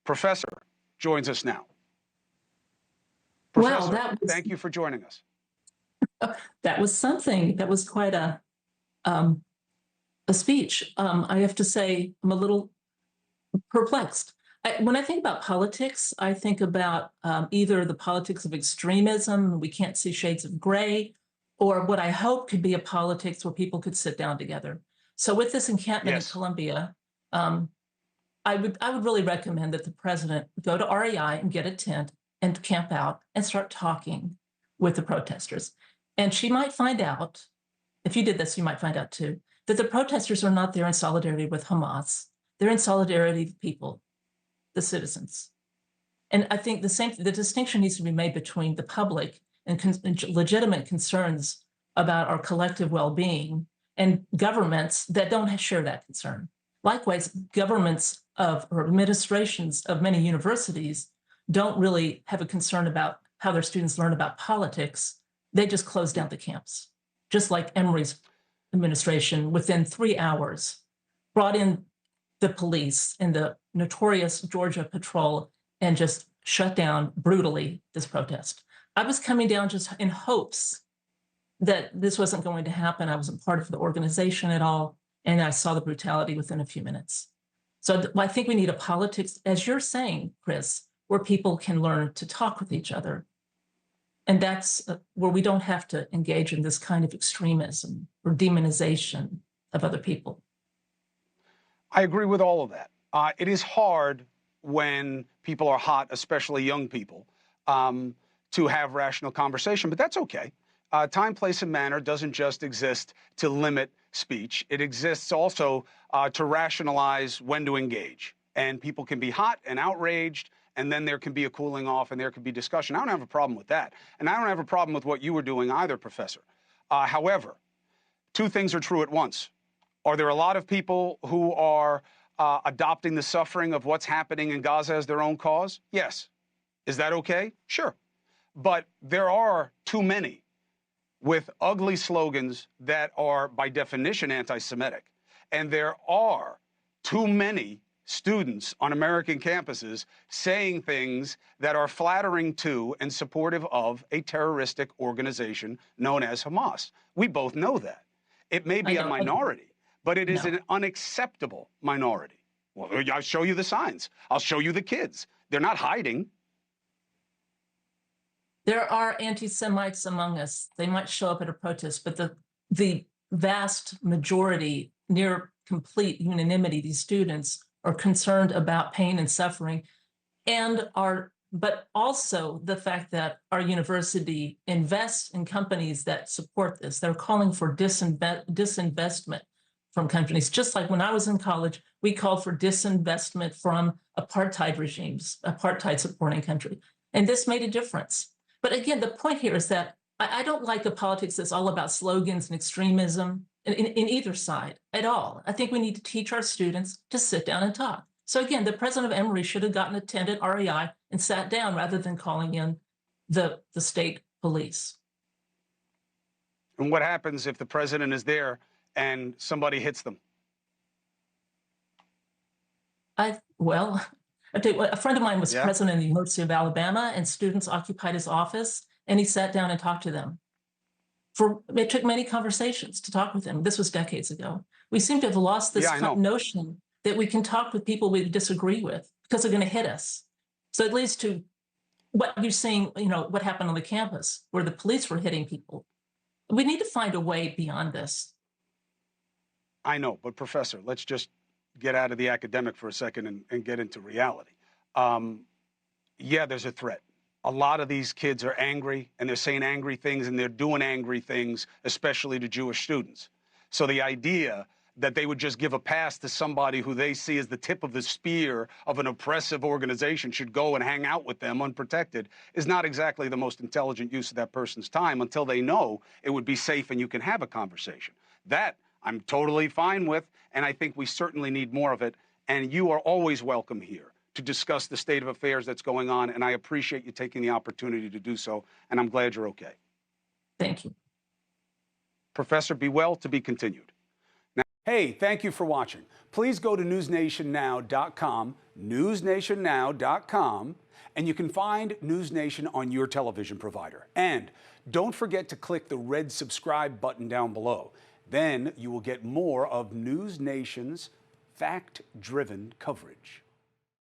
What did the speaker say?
Professor joins us now. Well, Professor, thank you for joining us. That was something. That was quite a speech. I have to say, I'm a little perplexed. When I think about politics, I think about either the politics of extremism, we can't see shades of gray, or what I hope could be a politics where people could sit down together. So with this encampment in Colombia, I would really recommend that the president go to REI and get a tent and camp out and start talking with the protesters. And she might find out, if you did this, you might find out too, that the protesters are not there in solidarity with Hamas. They're in solidarity with people, the citizens. And I think the distinction needs to be made between the public and legitimate concerns about our collective well-being and governments that don't share that concern. Likewise, governments or administrations of many universities don't really have a concern about how their students learn about politics. They just close down the camps, just like Emory's administration within 3 hours brought in the police and the notorious Georgia patrol and just shut down brutally this protest. I was coming down just in hopes that this wasn't going to happen. I wasn't part of the organization at all, and I saw the brutality within a few minutes. So I think we need a politics, as you're saying, Chris, where people can learn to talk with each other. And that's where we don't have to engage in this kind of extremism or demonization of other people. I agree with all of that. It is hard when people are hot, especially young people, to have rational conversation, but that's okay. Time, place, and manner doesn't just exist to limit speech. It exists also to rationalize when to engage. And people can be hot and outraged, and then there can be a cooling off and there can be discussion. I don't have a problem with that. And I don't have a problem with what you were doing either, Professor. However, two things are true at once. Are there a lot of people who are adopting the suffering of what's happening in Gaza as their own cause? Yes. Is that okay? Sure. But there are too many with ugly slogans that are, by definition, anti-Semitic. And there are too many students on American campuses saying things that are flattering to and supportive of a terroristic organization known as Hamas. We both know that. It may be a minority, but it is an unacceptable minority. Well, I'll show you the signs. I'll show you the kids. They're not hiding. There are anti-Semites among us. They might show up at a protest, but the vast majority, near complete unanimity, these students are concerned about pain and suffering, but also the fact that our university invests in companies that support this. They're calling for disinvestment from companies. Just like when I was in college, we called for disinvestment from apartheid regimes, apartheid supporting country. And this made a difference. But again, the point here is that I don't like a politics that's all about slogans and extremism in either side at all. I think we need to teach our students to sit down and talk. So again, the president of Emory should have gotten a tent at REI and sat down rather than calling in the state police. And what happens if the president is there and somebody hits them? Well, I'll tell you what, a friend of mine was president of the University of Alabama, and students occupied his office, and he sat down and talked to them. It took many conversations to talk with them. This was decades ago. We seem to have lost this notion that we can talk with people we disagree with because they're going to hit us. So it leads to what you're seeing, what happened on the campus where the police were hitting people. We need to find a way beyond this. I know, but Professor, let's just get out of the academic for a second and get into reality. Yeah, there's a threat. A lot of these kids are angry, and they're saying angry things, and they're doing angry things, especially to Jewish students. So the idea that they would just give a pass to somebody who they see as the tip of the spear of an oppressive organization should go and hang out with them unprotected is not exactly the most intelligent use of that person's time until they know it would be safe and you can have a conversation. That I'm totally fine with, and I think we certainly need more of it. And you are always welcome here to discuss the state of affairs that's going on, and I appreciate you taking the opportunity to do so, and I'm glad you're okay. Thank you. Professor, be well, to be continued. Hey, thank you for watching. Please go to newsnationnow.com, newsnationnow.com, and you can find News Nation on your television provider. And don't forget to click the red subscribe button down below. Then you will get more of News Nation's fact-driven coverage.